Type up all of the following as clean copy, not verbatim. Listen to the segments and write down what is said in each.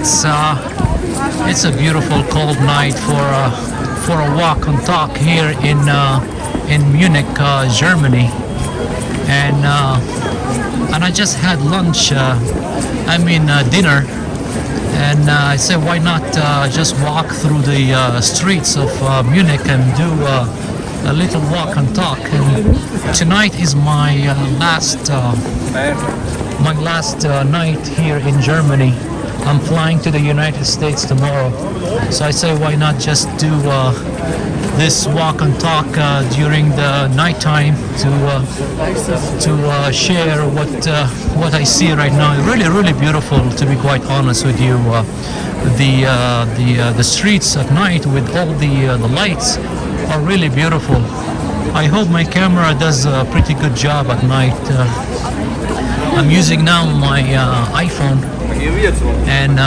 It's a beautiful cold night for a walk and talk here in Munich, Germany, and I just had lunch. Dinner, and I said, why not just walk through the streets of Munich and do a little walk and talk. And tonight is my last night here in Germany. I'm flying to the United States tomorrow, so I say why not just do this walk and talk during the nighttime to share what I see right now. Really beautiful, to be quite honest with you. The streets at night with all the lights are really beautiful. I hope my camera does a pretty good job at night. I'm using now my iPhone, and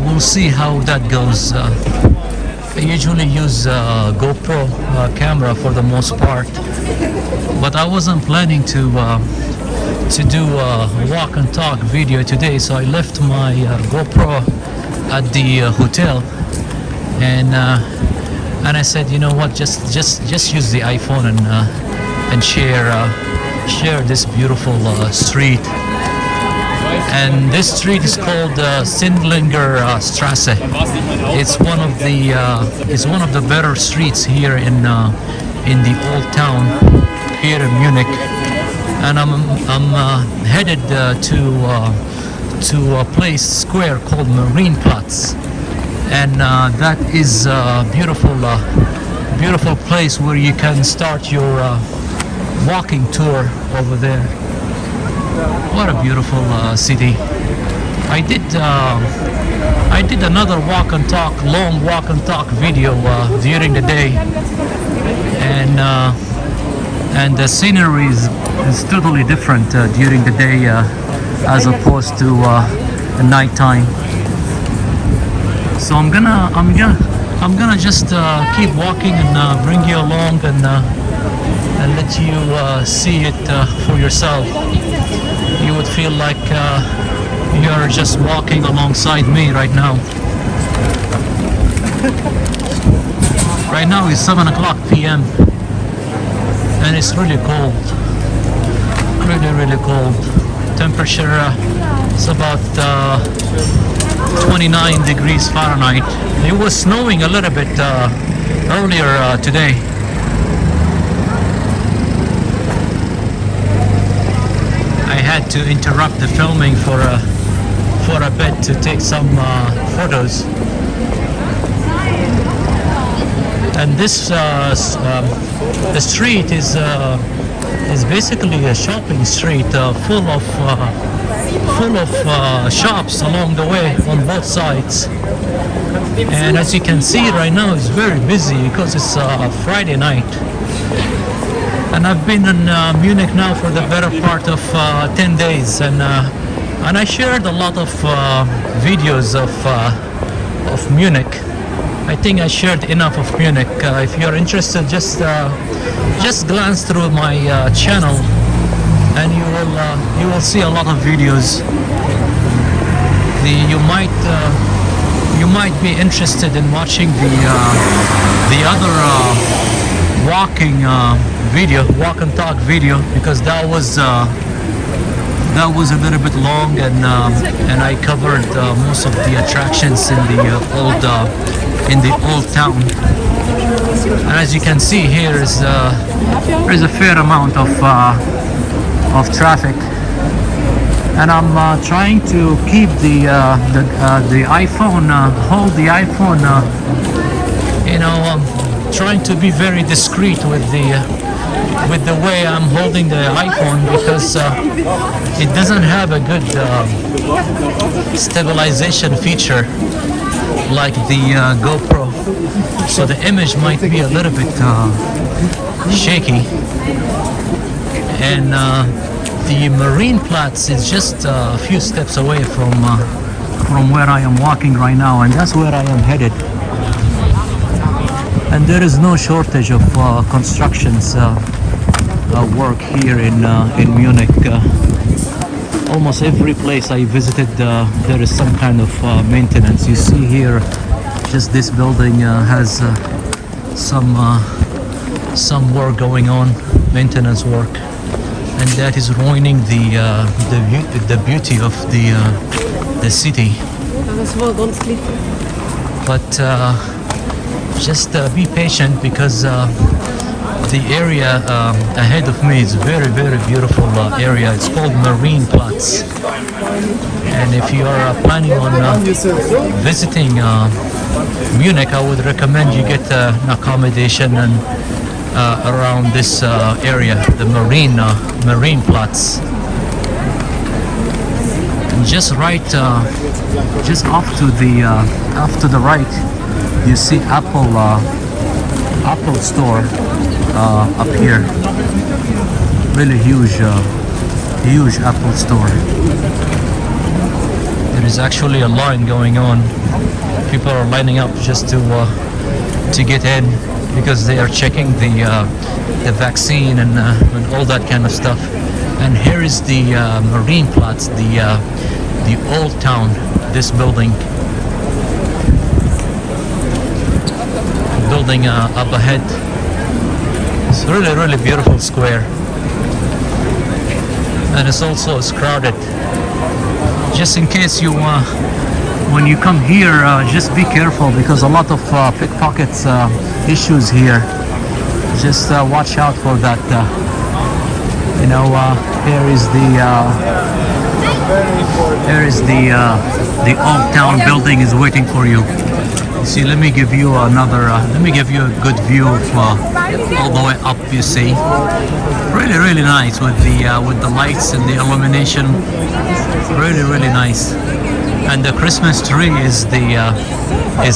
we'll see how that goes. I usually use GoPro camera for the most part, but I wasn't planning to do a walk and talk video today, so I left my GoPro at the hotel, and I said, you know what, just use the iPhone and share this beautiful street. And this street is called Sindlinger Strasse. It's one of the better streets here in the old town here in Munich. And I'm headed to a place square called Marienplatz, and that is a beautiful place where you can start your walking tour over there. What a beautiful city. I did another long walk and talk video during the day, and the scenery is totally different during the day as opposed to nighttime. So I'm gonna just keep walking and bring you along and let you see it for yourself. You would feel like you're just walking alongside me right now. Right now it's 7 o'clock p.m. and it's really cold. Really cold. Temperature is about 29 degrees Fahrenheit. It was snowing a little bit earlier today. I had to interrupt the filming for a bit to take some photos. And this the street is basically a shopping street full of shops along the way on both sides. And as you can see right now, it's very busy because it's Friday night. And I've been in Munich now for the better part of 10 days, and I shared a lot of videos of Munich. I think I shared enough of Munich. If you're interested, just glance through my channel, and you will see a lot of videos. You might be interested in watching the other walk and talk video, because that was a little bit long, and I covered most of the attractions in the old town. And as you can see, here is there's a fair amount of traffic, and I'm trying to keep the iPhone, hold the iPhone, trying to be very discreet with the way I'm holding the iPhone, because it doesn't have a good stabilization feature like the GoPro, so the image might be a little bit shaky. And the Marienplatz is just a few steps away from where I am walking right now, and that's where I am headed. And there is no shortage of constructions work here in Munich. almost every place I visited, there is some kind of maintenance. You see here, just this building has some work going on, maintenance work, and that is ruining the beauty of the city. But just be patient, because the area ahead of me is very beautiful area. It's called Marine Platz, and if you are planning on visiting Munich, I would recommend you get an accommodation and around this area, the Marine Platz. And just off to the right, you see Apple store up here. Really huge Apple store. There is actually a line going on. People are lining up just to get in, because they are checking the vaccine and all that kind of stuff. And here is the Marine Platz, the old town. This building up ahead. It's really beautiful square, and it's also crowded. Just in case you when you come here, just be careful, because a lot of pickpockets issues here. Just watch out for that. The old town building is waiting for you. See, let me give you a good view of all the way up. You see, really nice with the lights and the illumination. Really nice. And the Christmas tree is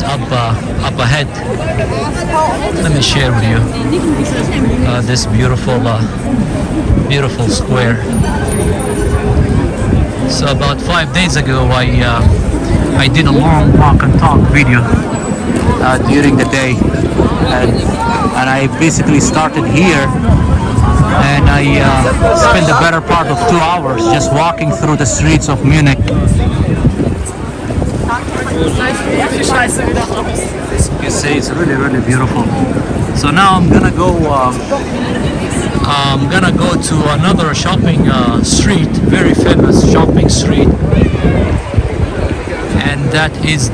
up ahead. Let me share with you this beautiful square. So about 5 days ago, I did a long walk and talk video during the day, and I basically started here, and I spent the better part of 2 hours just walking through the streets of Munich. You see, it's really beautiful. So now I'm gonna go to another shopping street, very famous shopping street, and that is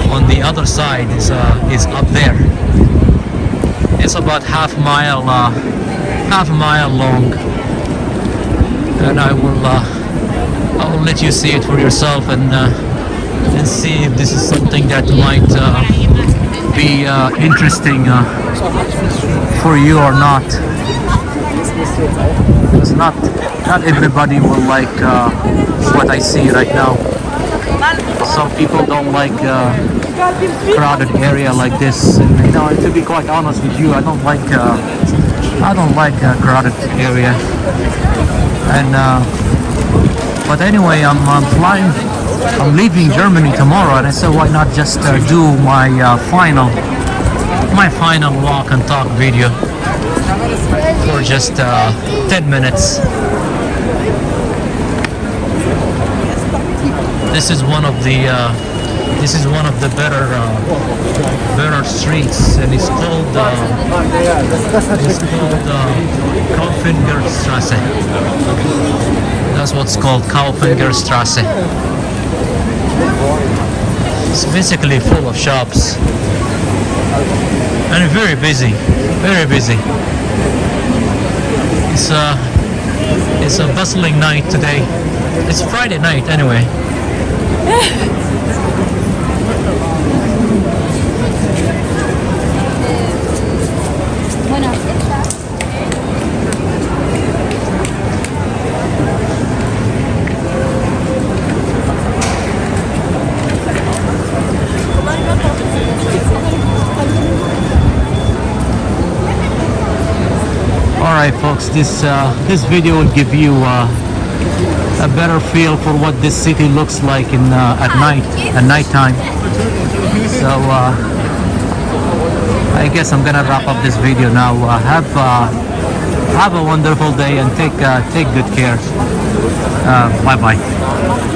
on the other side is up there. It's about half a mile long, and I will let you see it for yourself and see if this is something that might be interesting for you or not. Because not everybody will like what I see right now. Some people don't like crowded area like this. And, to be quite honest with you, I don't like crowded area. And but anyway, I'm leaving Germany tomorrow, and I said, why not just do my final walk and talk video for just 10 minutes. This is one of the better streets, and it's called Kaufengerstrasse. That's what's called Kaufengerstrasse. It's basically full of shops and very busy. It's a bustling night today. It's Friday night anyway. Alright folks, this video will give you a better feel for what this city looks like at nighttime. So I guess I'm gonna wrap up this video now. Have a wonderful day and take good care. Bye bye.